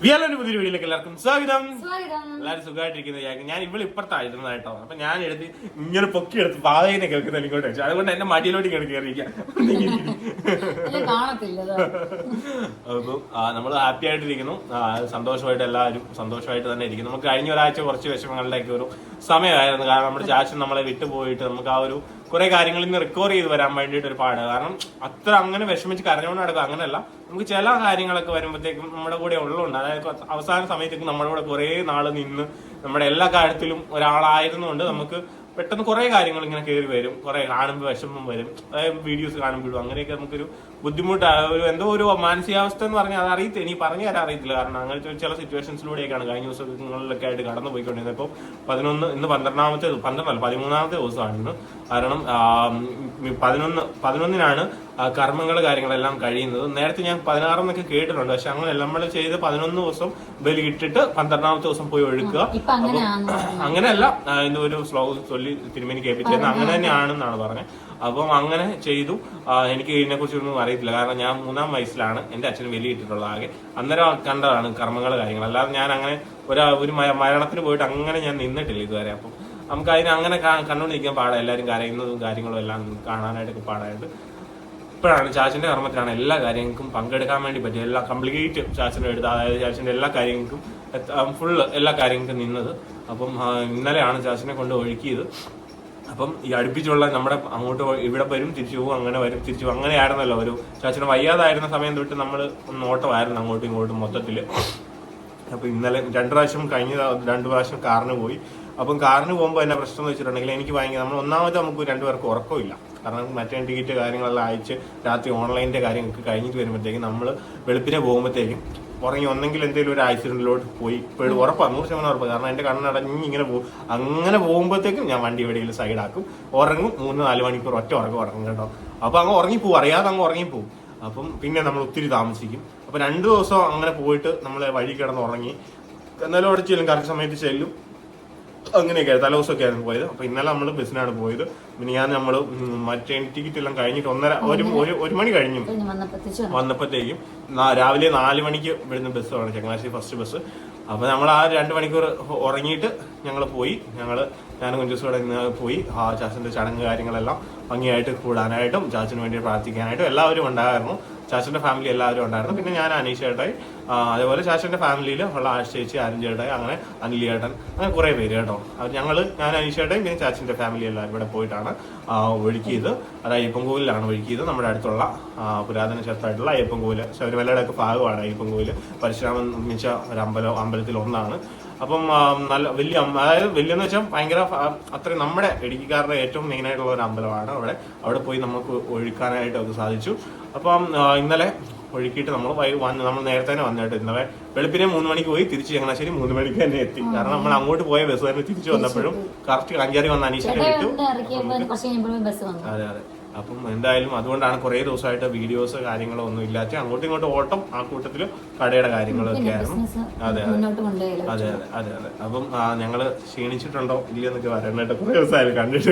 പുതിയൊരു വീഡിയോയിലേക്ക് എല്ലാവർക്കും സ്വാഗതം. എല്ലാവരും സുഖമായിട്ടിരിക്കുന്നത്. ഞാൻ ഇവിടെ ഇപ്പുറത്തായിരുന്നതായിട്ടോ. അപ്പൊ ഞാൻ എടുത്ത് ഇങ്ങനെ പൊക്കി എടുത്ത് പാതയിനെ കേൾക്കുന്ന ഇങ്ങോട്ട് വെച്ചു. അതുകൊണ്ട് എന്റെ മടിയിലോട്ട് ഇങ്ങനെ കയറിയിരിക്കാം. അപ്പം നമ്മൾ ഹാപ്പി ആയിട്ടിരിക്കുന്നു, സന്തോഷമായിട്ട് എല്ലാവരും സന്തോഷമായിട്ട് തന്നെ ഇരിക്കുന്നു. നമുക്ക് കഴിഞ്ഞ ഒരാഴ്ച കുറച്ച് വിഷമങ്ങളുടെയൊക്കെ ഒരു സമയമായിരുന്നു. കാരണം നമ്മുടെ ചാച്ചൻ നമ്മളെ വിട്ടുപോയിട്ട് നമുക്ക് ആ ഒരു കുറെ കാര്യങ്ങളിൽ നിന്ന് റിക്കവർ ചെയ്ത് വരാൻ വേണ്ടിയിട്ട് ഒരു പാട്. കാരണം അത്ര അങ്ങനെ വിഷമിച്ച് കരഞ്ഞുകൊണ്ട് നടക്കുക അങ്ങനെയല്ല. നമുക്ക് ചില കാര്യങ്ങളൊക്കെ വരുമ്പോഴത്തേക്കും നമ്മുടെ കൂടെ ഉള്ളതുകൊണ്ട്, അതായത് അവസാന സമയത്തേക്ക് നമ്മുടെ കൂടെ കുറെ നാള് നിന്ന് നമ്മുടെ എല്ലാ കാര്യത്തിലും ഒരാളായിരുന്നുകൊണ്ട് നമുക്ക് പെട്ടെന്ന് കുറെ കാര്യങ്ങൾ ഇങ്ങനെ കയറി വരും. കുറെ കാണുമ്പോൾ വിഷമം വരും, അതായത് വീഡിയോസ് കാണുമ്പോഴും അങ്ങനെയൊക്കെ നമുക്കൊരു ബുദ്ധിമുട്ട്, ഒരു എന്തോ ഒരു മാനസികാവസ്ഥ എന്ന് പറഞ്ഞാൽ അത് അറിയത്തില്ല, എനിക്ക് പറഞ്ഞു തരാൻ അറിയത്തില്ല. കാരണം അങ്ങനത്തെ ചില സിറ്റുവേഷൻസിലൂടെയൊക്കെയാണ് കഴിഞ്ഞ ദിവസങ്ങളിലൊക്കെ ആയിട്ട് കടന്നു പോയിക്കൊണ്ടിരുന്നത്. ഇപ്പോൾ 11 13ാമത്തെ ദിവസമാണ് ഇന്ന്. കാരണം 11-നാണ് കർമ്മങ്ങൾ കാര്യങ്ങളെല്ലാം കഴിയുന്നത്. നേരത്തെ ഞാൻ 16 എന്നൊക്കെ കേട്ടിട്ടുണ്ട്, പക്ഷെ അങ്ങനെ നമ്മൾ ചെയ്ത് 11 ദിവസം ബലി ഇട്ടിട്ട് 12ാമത്തെ ദിവസം പോയി ഒഴുക്കുക. അങ്ങനെയല്ല, ഇന്ന് ഒരു ശ്ലോകം ചൊല്ലി തിരുമേനി കേൾപ്പിച്ചിരുന്നത് അങ്ങനെ തന്നെയാണെന്നാണ് പറഞ്ഞത്. അപ്പം അങ്ങനെ ചെയ്തു. എനിക്ക് ഇതിനെ കുറിച്ചൊന്നും അറിയത്തില്ല, കാരണം ഞാൻ 3ാം വയസ്സിലാണ് എന്റെ അച്ഛന് വെലിയിട്ടിട്ടുള്ളത്. ആകെ അന്നേരം കണ്ടതാണ് കർമ്മങ്ങൾ കാര്യങ്ങൾ. അല്ലാതെ ഞാൻ അങ്ങനെ ഒരു മരണത്തിന് പോയിട്ട് അങ്ങനെ ഞാൻ നിന്നിട്ടില്ല ഇതുവരെ. അപ്പം നമുക്ക് അതിനെ അങ്ങനെ കണ്ടുകൊണ്ടിരിക്കാൻ പാടാം. എല്ലാവരും കരയുന്നതും കാര്യങ്ങളും എല്ലാം കാണാനായിട്ടൊക്കെ പാടായിട്ട് ഇപ്പോഴാണ് ചാച്ചന്റെ കർമ്മത്തിലാണ് എല്ലാ കാര്യങ്ങൾക്കും പങ്കെടുക്കാൻ വേണ്ടി പറ്റും. എല്ലാം കംപ്ലീറ്റ് ചാച്ചന്റെ എടുത്ത്, അതായത് ചാച്ചന്റെ എല്ലാ കാര്യങ്ങൾക്കും ഫുള്ള് എല്ലാ കാര്യങ്ങൾക്കും നിന്നത്. അപ്പം ഇന്നലെയാണ് ചാച്ചനെ കൊണ്ട് ഒഴുക്കിയത്. അപ്പം ഈ അടുപ്പിച്ചുള്ള നമ്മുടെ അങ്ങോട്ട് ഇവിടെ വരും തിരിച്ചു പോകും, അങ്ങനെ വരും തിരിച്ചു പോകും, അങ്ങനെയായിരുന്നല്ലോ. ഒരു ചാച്ചന് വയ്യാതായിരുന്ന സമയം തൊട്ട് നമ്മൾ ഓട്ടമായിരുന്നു അങ്ങോട്ടും ഇങ്ങോട്ടും മൊത്തത്തില്. അപ്പൊ ഇന്നലെ 2 പ്രാവശ്യം, കഴിഞ്ഞ 2 പ്രാവശ്യം കാറിന് പോയി. അപ്പം കാറിന് പോകുമ്പോൾ എന്നെ പ്രശ്നം എന്ന് വെച്ചിട്ടുണ്ടെങ്കിൽ എനിക്ക് ഭയങ്കര, നമ്മൾ ഒന്നാമത് നമുക്ക് 2 പേർക്ക് ഉറക്കമില്ല. കാരണം മറ്റേ ടിക്കറ്റ് കാര്യങ്ങളെല്ലാം അയച്ച് രാത്രി ഓൺലൈനിന്റെ കാര്യങ്ങൾക്ക് കഴിഞ്ഞിട്ട് വരുമ്പോഴത്തേക്കും നമ്മൾ വെളുപ്പിനെ പോകുമ്പോഴത്തേക്കും ഉറങ്ങി ഒന്നെങ്കിൽ എന്തെങ്കിലും ഒരു ആക്സിഡന്റിലോട്ട് പോയി ഇപ്പോഴും ഉറപ്പാണ്, 100% ഉറപ്പ്. കാരണം എന്റെ കണ്ണടഞ്ഞ് ഇങ്ങനെ പോകും. അങ്ങനെ പോകുമ്പോഴത്തേക്കും ഞാൻ വണ്ടി എവിടെയെങ്കിലും സൈഡാക്കും, ഉറങ്ങും. 3-4 മണിക്കൂർ ഒറ്റ ഉറങ്ങും കേട്ടോ. അപ്പൊ അങ്ങ് ഉറങ്ങിപ്പോവും, അറിയാതെ അങ്ങ് ഉറങ്ങിപ്പോവും. അപ്പം പിന്നെ നമ്മൾ ഒത്തിരി താമസിക്കും. അപ്പൊ 2 ദിവസം അങ്ങനെ പോയിട്ട് നമ്മൾ വഴി കിടന്ന് ഉറങ്ങി. എന്നാലും അവിടെ ചെല്ലും, കറക്റ്റ് സമയത്ത് ചെല്ലും. അങ്ങനെയൊക്കെ തലേദിവസമൊക്കെ ആയിരുന്നു പോയത്. അപ്പൊ ഇന്നലെ നമ്മൾ ബസ്സിനാണ് പോയത്. പിന്നെ ഞാൻ നമ്മള് മറ്റേ ടിക്കറ്റ് എല്ലാം കഴിഞ്ഞിട്ട് 1 മണി കഴിഞ്ഞു വന്നപ്പോഴത്തേക്കും രാവിലെ 4 മണിക്ക് ഇവിടുന്ന് ബസ്സാണ്, ചങ്ങനാശ്ശേരി ഫസ്റ്റ് ബസ്. അപ്പൊ നമ്മൾ ആ 2 മണിക്കൂർ ഉറങ്ങിയിട്ട് ഞങ്ങൾ പോയി. ഞാനും കുഞ്ചൂസോടെ ഇന്ന് പോയി ചാച്ചന്റെ ചടങ്ങ് കാര്യങ്ങളെല്ലാം ഭംഗിയായിട്ട് കൂടാനായിട്ടും ചാച്ചന് വേണ്ടി പ്രാർത്ഥിക്കാനായിട്ടും എല്ലാവരും ഉണ്ടായിരുന്നു. ചാച്ചന്റെ ഫാമിലി എല്ലാവരും ഉണ്ടായിരുന്നു. പിന്നെ ഞാൻ അനീഷ് ചേട്ടായി, അതേപോലെ ചാച്ചന്റെ ഫാമിലിയിൽ ഉള്ള ആഴ്ച ചേച്ചി, ആര്യൻ ചേട്ടായി, അങ്ങനെ അനിൽ ചേട്ടൻ, അങ്ങനെ കുറെ പേര് കേട്ടോ. ഞാൻ അനീഷ് ചേട്ടായും പിന്നെ ചാച്ചന്റെ ഫാമിലി എല്ലാവരും ഇവിടെ പോയിട്ടാണ് ഒഴുക്കിയത്. അത് അയ്യപ്പൻകോവിലാണ് ഒഴുക്കിയത്. നമ്മുടെ അടുത്തുള്ള പുരാതന ക്ഷേത്രമായിട്ടുള്ള അയ്യപ്പൻകോവിൽ, ശബരിമലയുടെ ഒക്കെ ഭാഗമാണ് അയ്യപ്പൻകോവിൽ. പരശുരാമൻ നിർമ്മിച്ച ഒരു അമ്പലത്തിൽ ഒന്നാണ്. അപ്പം നല്ല വലിയ, അതായത് വലിയെന്ന് വെച്ചാൽ ഭയങ്കര അത്രയും നമ്മുടെ ഇടുക്കിക്കാരുടെ ഏറ്റവും മെയിൻ ആയിട്ടുള്ള ഒരു അമ്പലമാണ്. അവിടെ പോയി നമുക്ക് ഒഴുക്കാനായിട്ട് അത് സാധിച്ചു. അപ്പം ഇന്നലെ ഒഴുക്കിയിട്ട് നമ്മൾ നേരത്തെ തന്നെ വന്നിട്ട് ഇന്നലെ വെളുപ്പിനെ 3 മണിക്ക് പോയി തിരിച്ച് ചങ്ങനാശ്ശേരി 3 മണിക്ക് തന്നെ എത്തി. കാരണം നമ്മൾ അങ്ങോട്ട് പോയ ബസ് തന്നെ തിരിച്ചു വന്നപ്പോഴും കറക്റ്റ് അഞ്ചാറി വന്ന് അനീഷിനെ വിട്ടു. അതെ. അപ്പം എന്തായാലും അതുകൊണ്ടാണ് കുറെ ദിവസമായിട്ട് വീഡിയോസ് കാര്യങ്ങളോ ഒന്നും ഇല്ലാത്ത, അങ്ങോട്ടും ഇങ്ങോട്ടും ഓട്ടം, ആ കൂട്ടത്തിൽ കടയുടെ കാര്യങ്ങളൊക്കെ ആയിരുന്നു. അതെ. അപ്പം ഞങ്ങള് ക്ഷീണിച്ചിട്ടുണ്ടോ ഇല്ലയെന്നൊക്കെ പറയണേട്ടോ. കുറെ ദിവസമായാലും കണ്ടിട്ട്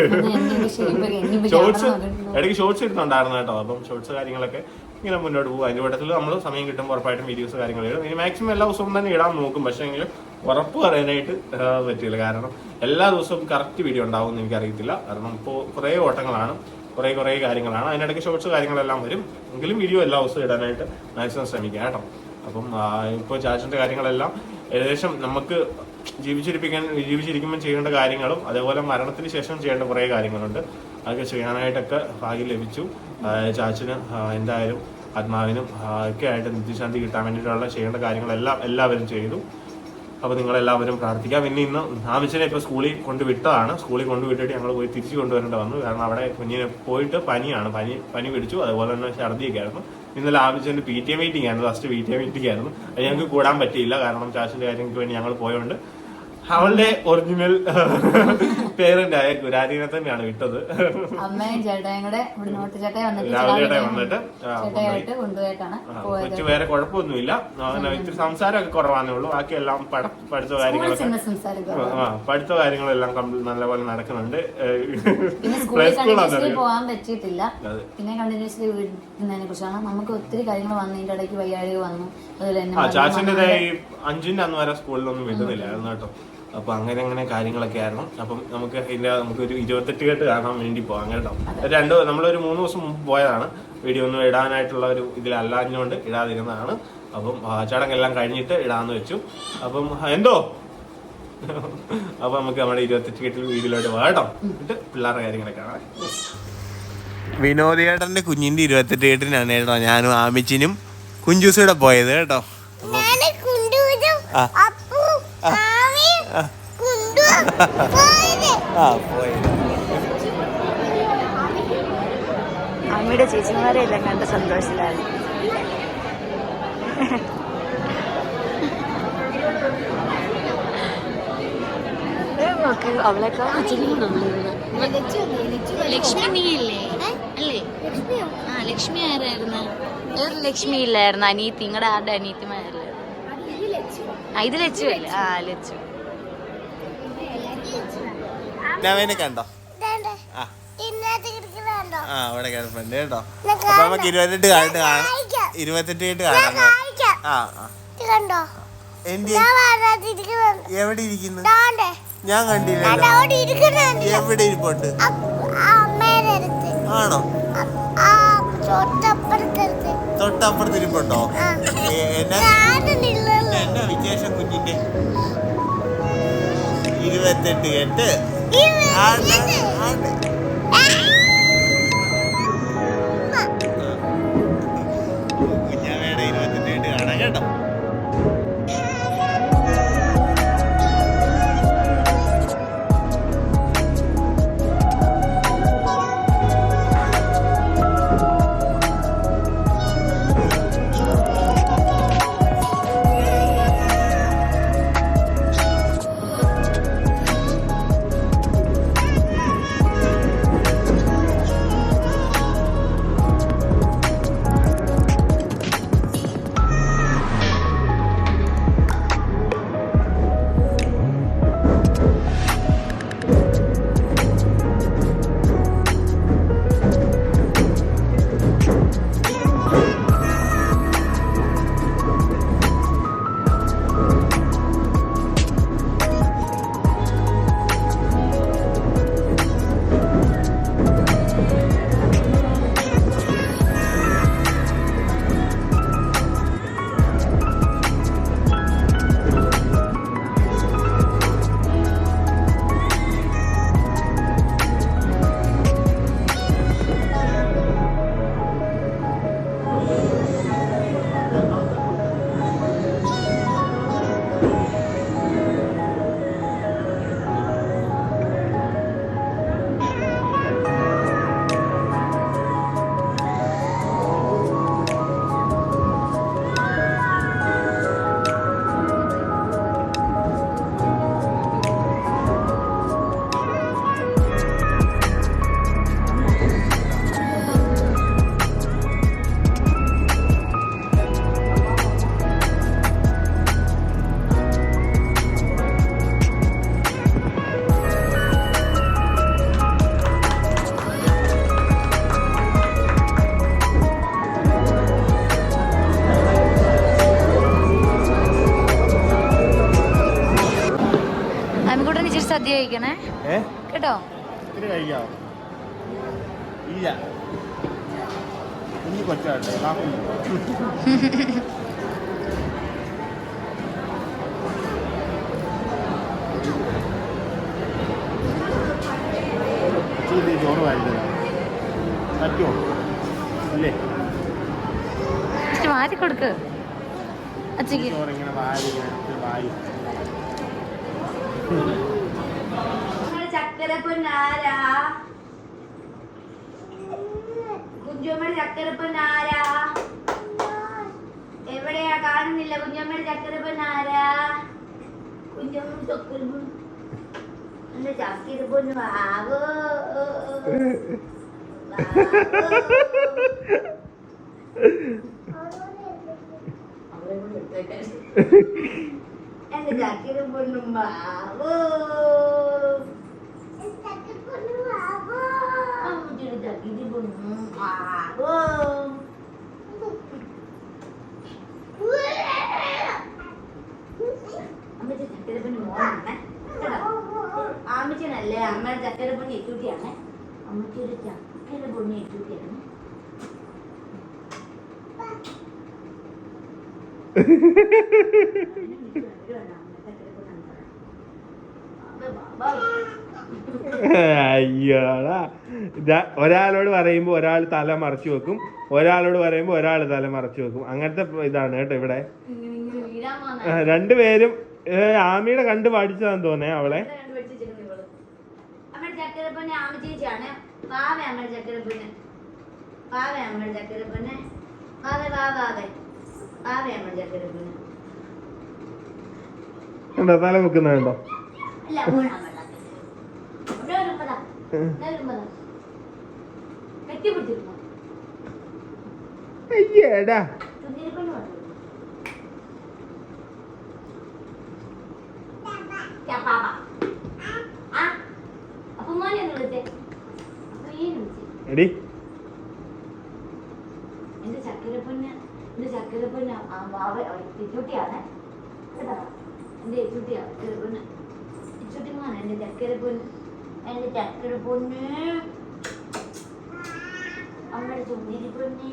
ഇടയ്ക്ക് ഷോർട്സ് ഇടുന്നുണ്ടായിരുന്നു കേട്ടോ. അപ്പം ഷോർട്സ് കാര്യങ്ങളൊക്കെ ഇങ്ങനെ മുന്നോട്ട് പോകും. അതിന്റെ കൂട്ടത്തിൽ നമ്മൾ സമയം കിട്ടുമ്പോൾ ഉറപ്പായിട്ടും വീഡിയോസ് കാര്യങ്ങൾ ഇടും. ഇനി മാക്സിമം എല്ലാ ദിവസവും തന്നെ ഇടാൻ നോക്കും. പക്ഷേ എങ്കിലും ഉറപ്പ് പറയാനായിട്ട് പറ്റില്ല. കാരണം എല്ലാ ദിവസവും കറക്റ്റ് വീഡിയോ ഉണ്ടാവും എന്ന് എനിക്കറിയത്തില്ല. കാരണം ഇപ്പോൾ കുറേ ഓട്ടങ്ങളാണ്, കുറേ കാര്യങ്ങളാണ്. അതിനിടയ്ക്ക് ഷോർട്സ് കാര്യങ്ങളെല്ലാം വരും. എങ്കിലും വീഡിയോ എല്ലാ ദിവസവും ഇടാനായിട്ട് മാക്സിമം ശ്രമിക്കാം കേട്ടോ. അപ്പം ഇപ്പോൾ ചാച്ചന്റെ കാര്യങ്ങളെല്ലാം ഏകദേശം നമുക്ക് ജീവിച്ചിരിക്കുമ്പോൾ ചെയ്യേണ്ട കാര്യങ്ങളും അതേപോലെ മരണത്തിന് ശേഷം ചെയ്യേണ്ട കുറേ കാര്യങ്ങളുണ്ട്. അതൊക്കെ ചെയ്യാനായിട്ടൊക്കെ ഭാഗ്യം ലഭിച്ചു. ചാച്ചന് എന്തായാലും ആത്മാവിനും ഒക്കെ ആയിട്ട് നിത്യശാന്തി കിട്ടാൻ വേണ്ടിയിട്ടുള്ള ചെയ്യേണ്ട കാര്യങ്ങളെല്ലാം എല്ലാവരും ചെയ്തു. അപ്പോൾ നിങ്ങളെല്ലാവരും പ്രാർത്ഥിക്കാം. പിന്നെ ഇന്ന് ആമിച്ചനെ ഇപ്പോൾ സ്കൂളിൽ കൊണ്ടുവിട്ടതാണ്. സ്കൂളിൽ കൊണ്ടുവിട്ടിട്ട് ഞങ്ങൾ പോയി തിരിച്ചു കൊണ്ടുവരേണ്ടി വന്നു. കാരണം അവിടെ കുഞ്ഞിനെ പോയിട്ട് പനി പിടിച്ചു, അതുപോലെ തന്നെ ഛർദിയൊക്കെ ആയിരുന്നു. ഇന്നലെ ആമിച്ചൻ്റെ PTA മീറ്റിംഗ് ആയിരുന്നു, ഫസ്റ്റ് PTA മീറ്റിംഗ് ആയിരുന്നു. അത് ഞങ്ങൾക്ക് കൂടാൻ പറ്റിയില്ല. കാരണം ചാച്ചൻ്റെ കാര്യങ്ങൾക്ക് വേണ്ടി ഞങ്ങൾ പോയതുകൊണ്ട് അവളുടെ ഒറിജിനൽ പേരന്റ് ആയ ഗുരാരിനെ തന്നെയാണ് വിട്ടത്. അമ്മയും ചേട്ടയും കൂടെ രാവിലെ വന്നിട്ട് കൊണ്ടുപോയിട്ടാണ് വേറെ കുഴപ്പമൊന്നുമില്ല. അങ്ങനെ ഇത്തിരി സംസാരമൊക്കെ കുറവാന്നേ ഉള്ളൂ. ബാക്കിയെല്ലാം പഠിത്ത കാര്യങ്ങളൊക്കെ നല്ലപോലെ നടക്കുന്നുണ്ട്. പോകാൻ പറ്റിയിട്ടില്ല. പിന്നെ കണ്ടിന്യൂസ്ലി വീട്ടിനെ കുറിച്ചാണ് നമുക്ക് ഒത്തിരി കാര്യങ്ങൾ വന്നു. ഇതിന്റെ ഇടയ്ക്ക് വയ്യാഴിക വന്നു. ചാച്ചൻ്റെതായ 5-ന്റെ അന്ന് വരെ സ്കൂളിലൊന്നും വിടുന്നില്ലായിരുന്നു കേട്ടോ. അപ്പൊ അങ്ങനെ കാര്യങ്ങളൊക്കെ ആയിരുന്നു. അപ്പം നമുക്കൊരു 28 കെട്ട് കാണാൻ വേണ്ടി പോകാം കേട്ടോ. നമ്മളൊരു 3 ദിവസം മുമ്പ് പോയതാണ്. വീഡിയോ ഒന്നും ഇടാനായിട്ടുള്ള ഒരു ഇതിലല്ലാഞ്ഞുകൊണ്ട് ഇടാതിരുന്നതാണ്. അപ്പം ചടങ്ങെല്ലാം കഴിഞ്ഞിട്ട് ഇടാന്ന് വെച്ചു. അപ്പം എന്തോ അപ്പൊ നമുക്ക് നമ്മുടെ 28 കെട്ടിൽ വീഡിയോയിലോട്ട് പോകാം എന്നിട്ട് പിള്ളേരുടെ കാര്യങ്ങളൊക്കെ കാണാം. വിനോദേട്ടന്റെ കുഞ്ഞിന്റെ 28 കെട്ടിനാണ് കേട്ടോ ഞാനും ആമിച്ചിനും കുഞ്ചൂസൂടെ പോയത് കേട്ടോ. അമ്മയുടെ ചേച്ചിമാരെ എല്ലാം കണ്ട സന്തോഷത്തിലായിരുന്നു. അവളെക്കാൾ ലക്ഷ്മി നീയല്ലേ അല്ലേ? ലക്ഷ്മി ആരായിരുന്നു? ലക്ഷ്മി ഇല്ലായിരുന്നു. അനീത്തി, നിങ്ങളുടെ ആരുടെ അനീത്തിമാരല്ലേ? ഇത് ലച്ചു അല്ലേ? ലച്ചു. കണ്ടോ? അവിടെ കിടപ്പുണ്ട് കേട്ടോ. അപ്പൊ നമുക്ക് 28 കാലത്ത് കാണാം. 28 കേട്ട് കാണാം. എവിടെ ഇരിക്കുന്നു? ഞാൻ കണ്ടില്ലല്ലോ. എവിടെ ഇരിപ്പുണ്ട്? ആണോ? തൊട്ടപ്പുറത്ത് ഇരിപ്പുണ്ടോ? എന്നാ വിശേഷം കുഞ്ഞിന്റെ? 28 കെട്ട് കുഞ്ഞാവേടെ 28 കെട്ട് കാണാം കേട്ടോ. സദ്യ കഴിക്കണേ കേട്ടോ. ചോറ് പറ്റുമോ? ഇല്ലേ? മാറ്റി കൊടുക്ക് അച്ഛക്ക്. ചക്കരപ്പൊന്നാരാ? കുഞ്ചമ്മയുടെ ചക്കരപ്പൊന്നാരാ? എവിടെയാ? കാണുന്നില്ല. കുഞ്ഞമ്മയുടെ ചക്കരപ്പൊന്നാരാ? എന്റെ ചക്കിരി പൊന്നു ആവോ എന്റെ ചക്കിരി പൊന്നും ബാവോ അമ്മച്ചിയുടെ ചക്കിരി പൊന്നും ബാവോ അമ്മച്ചി ചക്കരപ്പണ്ണി മോനാണ് അമ്മച്ചനല്ലേ അമ്മയുടെ ചക്കരപ്പണ്ണി എറ്റൂട്ടിയാണ് അമ്മച്ചിയുടെ ചക്കരപ്പണ്ണി എറ്റൂട്ടിയാണ് അയ്യോടാ ഒരാളോട് പറയുമ്പോ ഒരാൾ തല മറച്ചു വെക്കും, ഒരാളോട് പറയുമ്പോ ഒരാൾ തല മറച്ചു വെക്കും. അങ്ങനത്തെ ഇതാണ് കേട്ടോ ഇവിടെ. രണ്ടുപേരും ആമിയുടെ കണ്ട് പഠിച്ചതാന്ന് തോന്നേ അവളെ. ചക്കരപ്പന്നെ ആമ ചേച്ചിയാണ്. പാവ അമ്മയുടെ ചക്കരപ്പന്നെ, പാവ അമ്മയുടെ ചക്കരപ്പന്നെ, പാവേ പാവേ പാവ അമ്മയുടെ ചക്കരപ്പന്നെ. കണ്ടോ തല വെക്കുന്നുണ്ടോ? അയ്യേടാ എടി എന്റെ ചക്കരപ്പൊന്ന്, എന്റെ ചക്കരപ്പൊന്ന് ചുട്ടിയാണ് കേട്ടോ. എന്റെ ചുട്ടിയാണ് ചക്കരപ്പൊന്ന്, ചുട്ടിമാണ് എന്റെ ചക്കരപ്പൊന്ന്, എന്റെ ചക്കരപ്പൊന്ന്, അമ്മയുടെ ചുണ്ടിരി പൊന്ന്.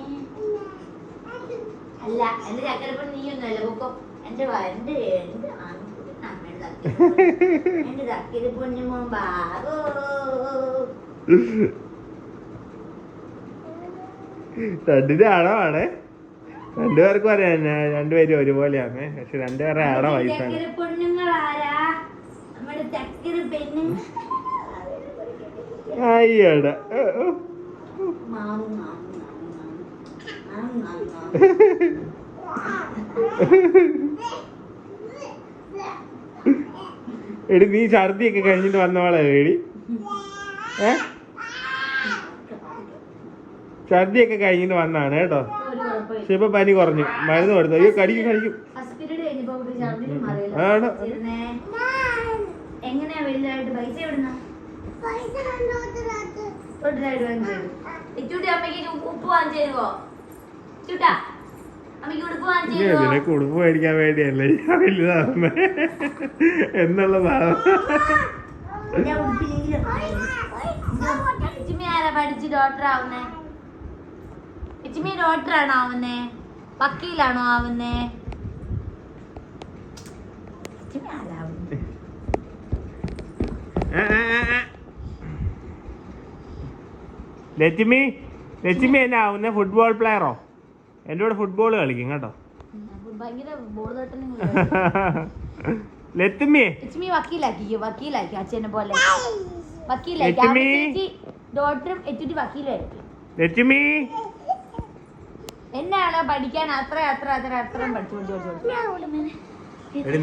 അല്ല എന്റെ ചക്കരപ്പൊന്ന് നീയൊന്നുമല്ല പൊക്കോ. എന്റെ എന്റെ എന്റെ അമ്മയുടെ എന്റെ ചക്കരപ്പൊന്ന് മോൻ ബാഗോ. രണ്ടിന്റെ അടവാണ്. രണ്ടുപേർക്കും അറിയാം രണ്ടുപേരും ഒരുപോലെയാണ്, പക്ഷെ രണ്ടുപേരുടെ അട വയസ്സാണ്. അയ്യട എടി നീ ഛർദിയൊക്കെ കഴിഞ്ഞിട്ട് വന്നവളെ എടി, ഛർദിയൊക്കെ കഴിഞ്ഞിട്ട് വന്നാണ് കേട്ടോ. പക്ഷെ ഇപ്പൊ പനി കുറഞ്ഞു, മരുന്ന് കൊടുത്തു. അയ്യോ കടിക്കും കടിക്കും. എങ്ങനെയാ വലുതായിട്ട് പൈസ എവിടുന്ന? ഉപ്പ് വാങ്ങിച്ചു തരുവോ ചൂട്ടാ? അമ്മയ്ക്ക് ഉടുപ്പ് വാങ്ങിച്ചു തരുവോ? നിനക്ക് ഉടുപ്പ് മേടിക്കാൻ വേണ്ടിയല്ലേ വലുതാവുന്ന എന്നുള്ളതാണ്. പഠിച്ച് ഡോക്ടർ ആവുന്നേ? ഇച്ചിമി ഡോക്ടറാണോ ആവുന്നേ? വക്കീലാണോ ആവുന്നേ? ലക്ഷ്മി ലക്ഷ്മി എന്നാ ആവുന്നേ? ഫുട്ബോൾ പ്ലെയറോ? എൻ്റെ കൂടെ ഫുട്ബോൾ കളിക്കും കേട്ടോ. ലക്ഷ്മി ലക്ഷ്മി വക്കീലാക്കിക്കോ, വക്കീലാക്കി അച്ഛനെ പോലെ വക്കീലാക്കി. ഡോക്ടറും എത്തിട്ട് വക്കീലായിരിക്കും. ലക്ഷ്മി എന്നാണോ പഠിക്കാൻ അത്രയും പഠിച്ചു.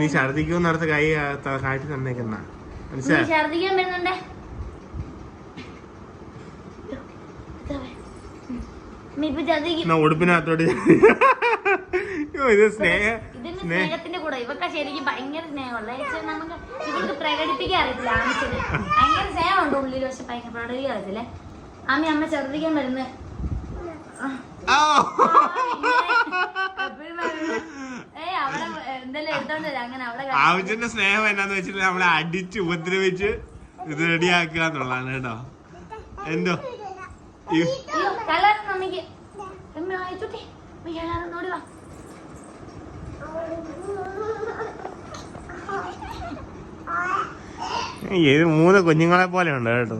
നീ ഛർദിക്കുന്നിടത്ത് കൈ കാട്ടി തന്നേക്കുന്ന മനസ്സിലായി? ഛർദിക്കാൻ വരുന്നുണ്ടേ. ഉടുപ്പിനകത്തോട്ട് ഇത് സ്നേഹത്തിന്റെ കൂടെ ഇവക്ക ശരിക്കും ഭയങ്കര സ്നേഹമുള്ള നമുക്ക് ഇവർക്ക് പ്രകടിപ്പിക്കാൻ അറിയത്തില്ല. ആമിച്ചിന് ഭയങ്കര സ്നേഹമുണ്ട് ഉള്ളിൽ, പക്ഷെ ഭയങ്കര പ്രകടിപ്പിക്കാൻ അറിയത്തില്ലേ. അമ്മ ഛർദിക്കാൻ വരുന്ന അവളെ എന്തെല്ലാം എടുത്തോണ്ട് വരാം. അങ്ങനെ അവളെ ആവശ്യത്തിന്റെ സ്നേഹം എന്നാന്ന് വെച്ചിട്ട് നമ്മളെ അടിച്ച് ഉപദ്രവിച്ച് ഇത് റെഡിയാക്കുക എന്നുള്ളതാണ് കേട്ടോ. എന്തോ ഏത് 3 കുഞ്ഞുങ്ങളെ പോലെ ഉണ്ട് കേട്ടോ.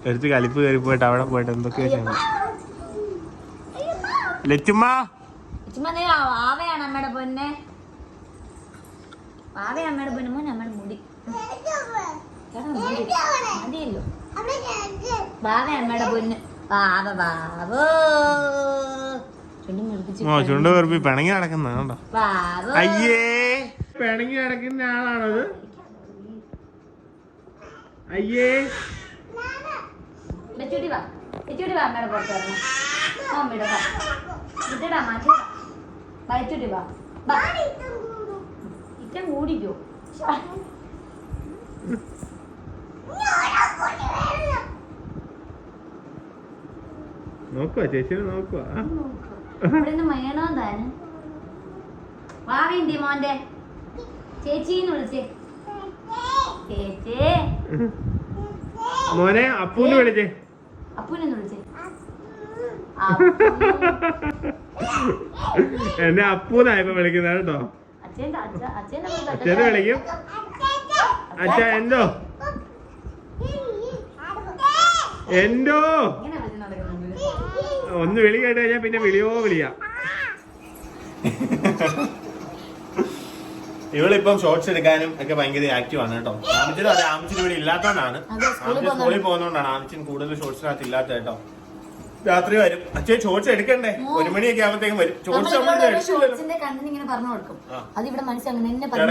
എടുത്ത് കലിപ്പ് കയറി പോയിട്ട് അവിടെ പോയിട്ട് എന്തൊക്കെയോ ലച്ചുമ്മ ആവയാണ് അമ്മയുടെ പൊന്നെ, ആവേ അമ്മയുടെ പൊന്നെ. മോൻ അമ്മയുടെ മുടി മതിയല്ലോ. ബാവേ അമ്മയുടെ പൊന്ന്, ചുണ്ട് വെറുപ്പി പിണങ്ങി നടക്കുന്ന കണ്ടോ. അയ്യേ പിണങ്ങി നടക്കുന്ന ആളാണത്. അയ്യേ കൂടിക്കോ. നോക്കുവാ ചേച്ചിനെ നോക്കുവാ. വേണോ താന് വാവിന്റെ മോന്റെ ചേച്ചിന്ന് വിളിച്ചേ. ചേച്ചേ മോനെ അപ്പൂന്ന് വിളിച്ചേ. അപ്പൂനെന്ന് വിളിച്ചേ. എന്നെ അപ്പൂന്നായപ്പോ വിളിക്കുന്നത് കേട്ടോ. അച്ഛനെ വിളിക്കും. അച്ഛ എന്തോ എന്തോ ഒന്ന് വിളി കേട്ട് കഴിഞ്ഞാ പിന്നെ വിളിയോ വിളിയാ. ഇവളിപ്പം ഷോർട്സ് എടുക്കാനും ഒക്കെ ഭയങ്കര ആക്റ്റീവ് ആണ് കേട്ടോ. ആമിച്ചിനും അതെ, ആമിച്ചിന് ഇവിടെ ഇല്ലാത്തതുകൊണ്ടാണ്. ആമിച്ച് സ്കൂളിൽ പോകുന്നതുകൊണ്ടാണ് ആമിച്ചിന് കൂടുതൽ ഷോർട്സിനകത്ത് ഇല്ലാത്ത കേട്ടോ. രാത്രി വരും. അച്ഛൻ ഷോർട്സ് എടുക്കണ്ടേ, 1 മണിയൊക്കെ ആകുമ്പോഴത്തേക്കും വരും. ഷോർട്സ് പറഞ്ഞു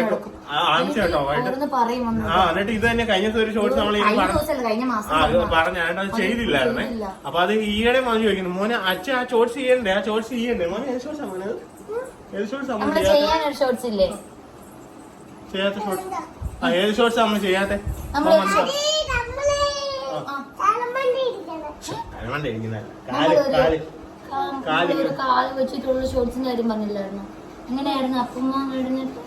കൊടുക്കും. ആമിച്ച കേട്ടോ എന്നിട്ട് ഇത് തന്നെ കഴിഞ്ഞ ഒരു ഷോർട്സ് നമ്മൾ പറഞ്ഞാണ്ട് അത് ചെയ്തില്ലായിരുന്നേ. അപ്പൊ അത് ഈയിടെ മോനെ ചോദിക്കുന്നു, മോനെ അച്ഛൻ ആ ഷോർട്സ് ചെയ്യണ്ടേ, ആ ഷോർട്സ് ചെയ്യണ്ടേ മോനെ. ഏത് ഷോർട്സ് ആണ് ഏത് ഷോർട്സ് ആണ് ചെയ്യാത്ത ഷോർട്സ്? ഏത് ഷോർട്സ് നമ്മൾ ചെയ്യാത്ത? കാല് വെച്ചിട്ടുള്ള ഷോർട്സിന്റെ കാര്യം പറഞ്ഞില്ലായിരുന്നു? എങ്ങനെയായിരുന്നു അപ്പമ്മ കഴിഞ്ഞിട്ട്?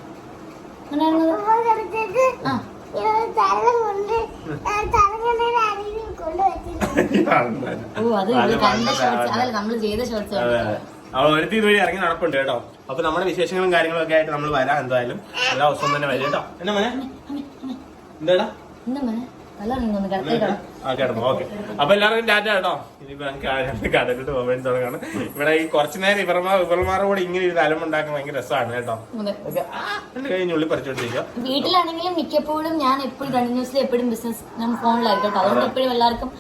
ഓ അത് കണ്ട ഷോർട്സ് അതല്ല, നമ്മള് ചെയ്ത ഷോർട്സ്. ഒരുത്തി ഇതുവഴി ഇറങ്ങി നടപ്പുണ്ട് കേട്ടോ. അപ്പൊ നമ്മുടെ വിശേഷങ്ങളും കാര്യങ്ങളും ഒക്കെ ആയിട്ട് നമ്മൾ വരാം. എന്തായാലും എല്ലാ ദിവസവും തന്നെ വരും കേട്ടോ. എന്നാ മോനെ എന്താടാ കിടന്നു. ഓക്കെ അപ്പൊ എല്ലാവർക്കും ടാറ്റ കേട്ടോ. ഇനിയിപ്പോ ഞങ്ങൾക്ക് കടലിട്ട് പോകാൻ തുടങ്ങാണ്. ഇവിടെ ഈ കുറച്ചു നേരം ഇവർമാരുടെ കൂടെ ഇങ്ങനെ ഒരു അലമുണ്ടാക്കാൻ ഭയങ്കര രസമാണ് കേട്ടോ. എന്റെ കഴിഞ്ഞുള്ളി പറിച്ചോണ്ടിരിക്കുക. വീട്ടിലാണെങ്കിലും മിക്കപ്പോഴും ഞാൻ എപ്പോഴും കണ്ടിന്യൂസ്ലി എപ്പോഴും ബിസിനസ് ഫോണിലായിരിക്കും കേട്ടോ. അതുകൊണ്ട് എപ്പോഴും എല്ലാവർക്കും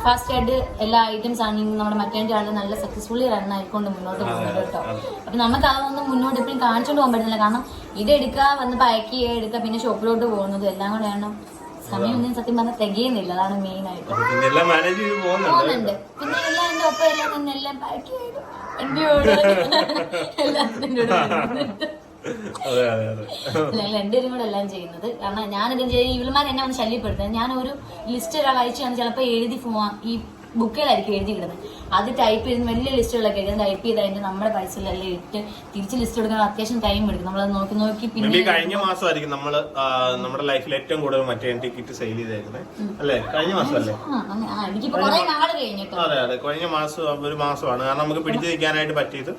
ഫാസ്റ്റ് ആയിട്ട് എല്ലാ ഐറ്റംസ് ആണെങ്കിലും നമ്മുടെ മറ്റേ ആണെങ്കിൽ നല്ല സക്സസ്ഫുള്ളി റൺ ആയിക്കൊണ്ട് മുന്നോട്ട് പോകുന്നത് കേട്ടോ. അപ്പൊ നമുക്ക് അതൊന്നും മുന്നോട്ട് എപ്പോഴും കാണിച്ചോണ്ട് പോകാൻ പറ്റുന്നില്ല. കാരണം ഇത് എടുക്കുക, വന്ന് പാക്ക് ചെയ്യുക, എടുക്കുക, പിന്നെ ഷോപ്പിലോട്ട് പോകുന്നത് എല്ലാം കൂടെ ആണ്. സമയമൊന്നും സത്യം പറഞ്ഞാൽ തികയുന്നില്ല. അതാണ് മെയിൻ ആയിട്ട് പോകുന്നുണ്ട്. പിന്നെ എല്ലാം എന്റെ ഒപ്പം എല്ലാം തന്നെ എല്ലാം പാക്ക് ചെയ്തു ഞങ്ങൾ രണ്ടുപേരും കൂടെ എല്ലാം ചെയ്യുന്നത്. കാരണം ഞാനിതും ഇവളുമാർ എന്നെ ഒന്ന് ശല്യപ്പെടുത്തുന്നത്. ഞാൻ ഒരു ലിസ്റ്റ് ഒരാൾ അയച്ചു ചിലപ്പോൾ എഴുതി ഈ ബുക്കുകളായിരിക്കും എഴുതി കിടന്നത്. അത് ടൈപ്പ് ചെയ്ത് വലിയ ലിസ്റ്റുകളൊക്കെ എഴുതി ടൈപ്പ് ചെയ്ത് അതിന്റെ നമ്മുടെ പൈസയിലെല്ലാം ഇട്ട് തിരിച്ച് ലിസ്റ്റ് എടുക്കാൻ അത്യാവശ്യം ടൈം എടുക്കും. നമ്മളത് നോക്കി നോക്കി പിന്നെ കഴിഞ്ഞ മാസമായിരിക്കും നമ്മള് നമ്മുടെ ലൈഫിൽ ഏറ്റവും കൂടുതൽ മറ്റേ ടിക്കറ്റ് സെയിൽ ചെയ്തേക്കുന്നത് അല്ലേ? കഴിഞ്ഞ മാസമല്ലേ? എനിക്കിപ്പോ കുറെ നാള് കഴിഞ്ഞിട്ടോ. അതെ അതെ, കഴിഞ്ഞ മാസം ഒരു മാസമാണ്. കാരണം നമുക്ക് പിടിച്ചു നിൽക്കാനായിട്ട് പറ്റിയത്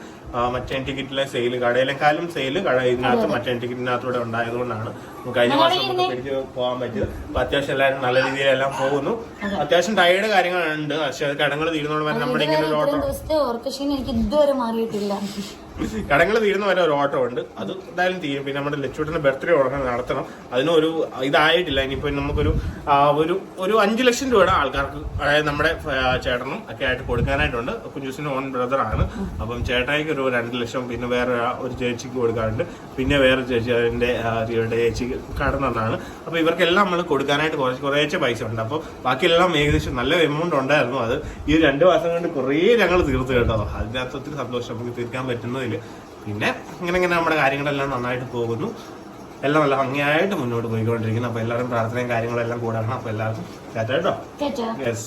മറ്റേ ടിക്കറ്റിലെ സെയിൽ, കടയിലെക്കാളും സെയിൽ ഇതിനകത്ത് മറ്റേ ടിക്കറ്റിനകത്തൂടെ ഉണ്ടായതുകൊണ്ടാണ് കഴിഞ്ഞ മാസം നമുക്ക് പിടിച്ച് പോകാൻ പറ്റിയത്. അപ്പൊ അത്യാവശ്യം എല്ലാവരും നല്ല രീതിയിലെല്ലാം പോകുന്നു. അത്യാവശ്യം ടയേർഡ് കാര്യങ്ങളുണ്ട്. പക്ഷെ അത് കടങ്ങൾ തീരുന്നോട് വരെ നമ്മുടെ ഇങ്ങനെ ഒരു ഓട്ടോ എനിക്ക് ഇതുവരെ മാറിയിട്ടില്ല. കടങ്ങൾ തീരുന്ന വരെ ഒരു ഓട്ടോ ഉണ്ട്. അത് എന്തായാലും തീരും. പിന്നെ നമ്മുടെ ലച്ചുവിന്റെ ബർത്ത്ഡേ നടത്തണം. അതിനൊരു ഇതായിട്ടില്ല. ഇനിയിപ്പോ നമുക്കൊരു ഒരു 5 ലക്ഷം രൂപയുടെ ആൾക്കാർക്ക്, അതായത് നമ്മുടെ ചേട്ടനും ഒക്കെ ആയിട്ട് കൊടുക്കാനായിട്ടുണ്ട്. കുഞ്ഞൂസിന്റെ ഓൺ ബ്രദറാണ്. അപ്പം ചേട്ടായിക്ക് ഒരു 2 ലക്ഷം, പിന്നെ വേറെ ഒരു ചേച്ചിക്ക് കൊടുക്കാറുണ്ട്, പിന്നെ വേറെ ചേച്ചി അതിന്റെ ചേച്ചിക്ക് കടന്നാണ്. അപ്പൊ ഇവർക്കെല്ലാം നമ്മൾ കൊടുക്കാനായിട്ട് കുറേശ്ശെ പൈസ ഉണ്ട്. അപ്പൊ ബാക്കിയെല്ലാം ഏകദേശം നല്ല എമൗണ്ട് ഉണ്ടായിരുന്നു. അത് ഈ 2 മാസം കൊണ്ട് കുറേ ഞങ്ങൾ തീർത്തു കേട്ടോ. അതിനകത്ത് ഒത്തിരി സന്തോഷം നമുക്ക് തീർക്കാൻ പറ്റുന്നതിൽ. പിന്നെ ഇങ്ങനെ നമ്മുടെ കാര്യങ്ങളെല്ലാം നന്നായിട്ട് പോകുന്നു. എല്ലാം നല്ല ഭംഗിയായിട്ട് മുന്നോട്ട് പോയിക്കൊണ്ടിരിക്കുന്നു. അപ്പൊ എല്ലാവരും പ്രാർത്ഥനയും കാര്യങ്ങളെല്ലാം കൂടാണ്. അപ്പൊ എല്ലാവർക്കും കേട്ടോ. യെസ്.